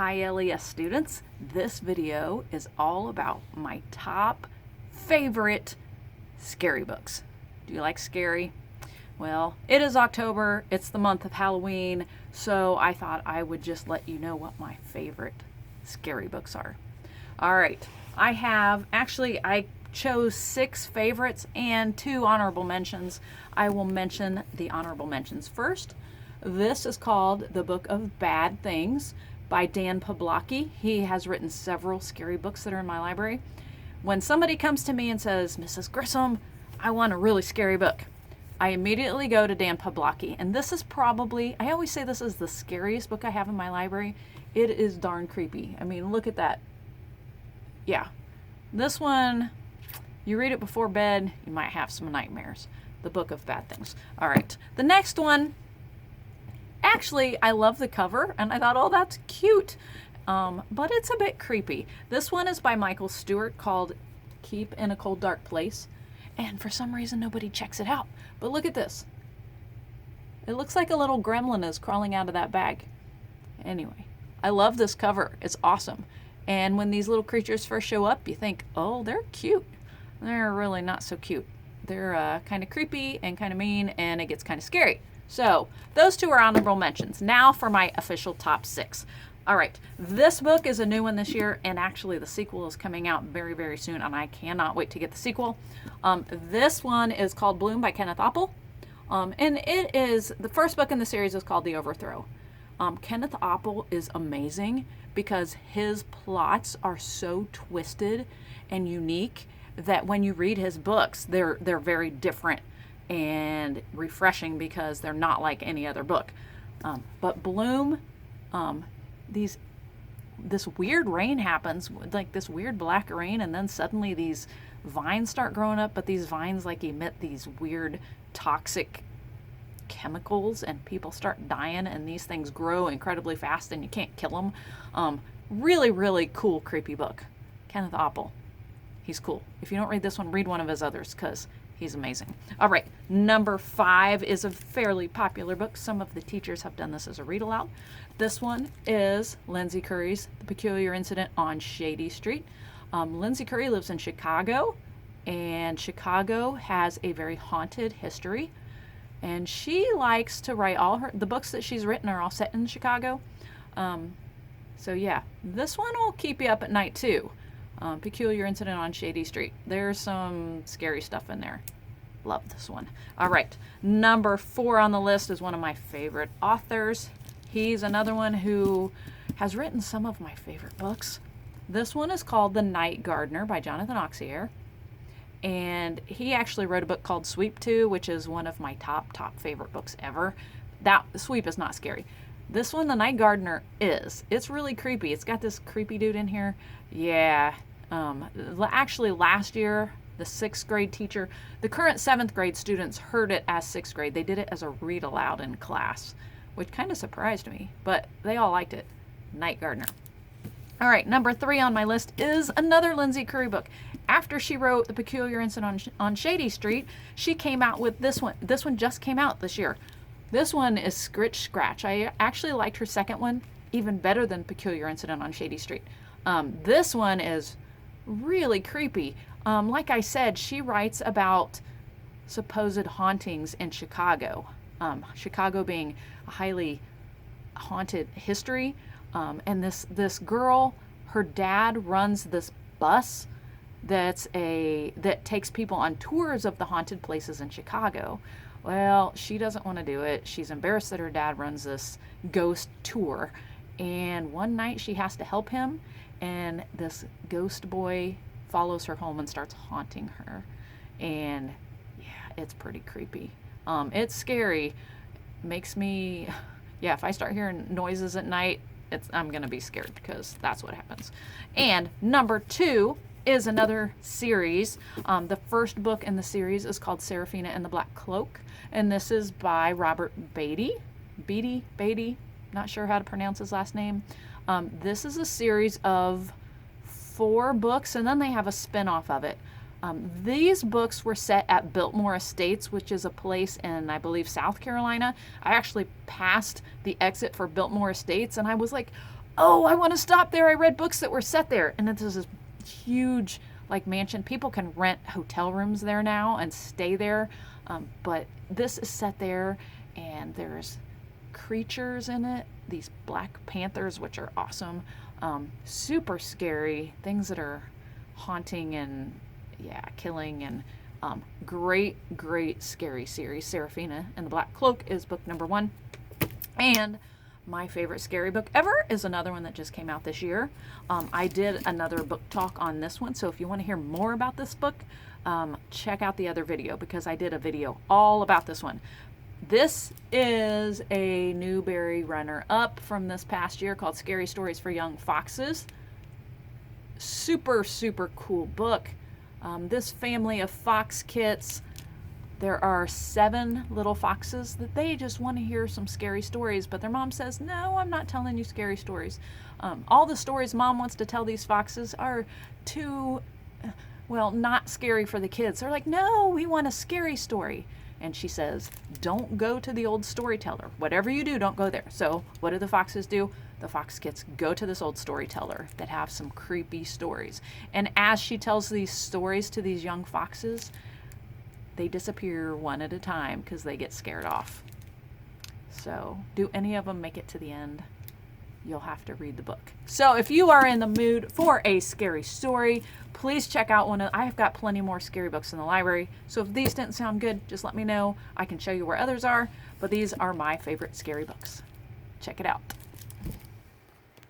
Hi LES students, this video is all about my top favorite scary books. Do you like scary? Well, it is October, it's the month of Halloween, so I thought I would just let you know what my favorite scary books are. All right, I chose 6 favorites and 2 honorable mentions. I will mention the honorable mentions first. This is called The Book of Bad Things by Dan Pawlowski. He has written several scary books that are in my library. When somebody comes to me and says, Mrs. Grissom, I want a really scary book, I immediately go to Dan Pawlowski. And this is probably, I always say this is the scariest book I have in my library. It is darn creepy. I mean, look at that. Yeah. This one, you read it before bed, you might have some nightmares. The Book of Bad Things. All right. The next one, actually, I love the cover, and I thought, oh, that's cute. But it's a bit creepy. This one is by Michael Stewart called Keep in a Cold Dark Place. And for some reason, nobody checks it out. But look at this. It looks like a little gremlin is crawling out of that bag. Anyway, I love this cover. It's awesome. And when these little creatures first show up, you think, oh, they're cute. They're really not so cute. They're kind of creepy and kind of mean, and it gets kind of scary. So those 2 are honorable mentions. Now for my official top 6. All right, this book is a new one this year, and actually the sequel is coming out very, very soon, and I cannot wait to get the sequel. This one is called Bloom by Kenneth Oppel, and it is, the first book in the series is called The Overthrow. Kenneth Oppel is amazing because his plots are so twisted and unique that when you read his books, they're very different and refreshing because they're not like any other book. But Bloom, this weird rain happens, like this weird black rain, and then suddenly these vines start growing up, but these vines like emit these weird toxic chemicals, and people start dying, and these things grow incredibly fast and you can't kill them. Really, really cool, creepy book. Kenneth Oppel. He's cool. If you don't read this one, read one of his others because he's amazing. All right, number 5 is a fairly popular book. Some of the teachers have done this as a read aloud. This one is Lindsay Curry's The Peculiar Incident on Shady Street. Lindsay Curry lives in Chicago, and Chicago has a very haunted history. And she likes to write the books that she's written are all set in Chicago. So yeah, this one will keep you up at night too. Peculiar Incident on Shady Street. There's some scary stuff in there. Love this one. All right, number 4 on the list is one of my favorite authors. He's another one who has written some of my favorite books. This one is called The Night Gardener by Jonathan Auxier. And he actually wrote a book called Sweep 2, which is one of my top favorite books ever. That Sweep is not scary. This one, The Night Gardener, is. It's really creepy. It's got this creepy dude in here. Yeah. Actually, last year, the 6th grade teacher, the current 7th grade students heard it as 6th grade. They did it as a read aloud in class, which kind of surprised me, but they all liked it. Night Gardener. All right, number 3 on my list is another Lindsay Curry book. After she wrote The Peculiar Incident on Shady Street, she came out with this one. This one just came out this year. This one is Scratch. I actually liked her second one even better than Peculiar Incident on Shady Street. This one is really creepy. Like I said, she writes about supposed hauntings in Chicago. Chicago being a highly haunted history. And this girl, her dad runs this bus that takes people on tours of the haunted places in Chicago. Well, she doesn't want to do it. She's embarrassed that her dad runs this ghost tour. And one night she has to help him, and this ghost boy follows her home and starts haunting her. And yeah, it's pretty creepy. It's scary. Makes me, yeah, if I start hearing noises at night, I'm going to be scared because that's what happens. And number 2 is another series. The first book in the series is called Seraphina and the Black Cloak, and this is by Robert Beatty, not sure how to pronounce his last name. This is a series of 4 books, and then they have a spin-off of it. These books were set at Biltmore Estates, which is a place in, I believe, South Carolina. I actually passed the exit for Biltmore Estates, and I was like, oh, I want to stop there. I read books that were set there. And it's this huge like mansion. People can rent hotel rooms there now and stay there. But this is set there, and there's creatures in it, these black panthers, which are awesome. Super scary, things that are haunting and killing, and great scary series. Seraphina and the Black Cloak is book number 1. And my favorite scary book ever is another one that just came out this year. I did another book talk on this one, so if you want to hear more about this book, check out the other video, because I did a video all about this one. This is a Newbery runner-up from this past year called Scary Stories for Young Foxes. Super cool book. This family of fox kits, there are 7 little foxes that they just want to hear some scary stories, but their mom says, no, I'm not telling you scary stories. All the stories mom wants to tell these foxes are too, not scary for the kids. They're like, no, we want a scary story. And she says, don't go to the old storyteller. Whatever you do, don't go there. So what do the foxes do? The fox kits go to this old storyteller that have some creepy stories. And as she tells these stories to these young foxes, they disappear one at a time because they get scared off. So do any of them make it to the end? You'll have to read the book. So if you are in the mood for a scary story, please check out I've got plenty more scary books in the library. So if these didn't sound good, just let me know. I can show you where others are, but these are my favorite scary books. Check it out.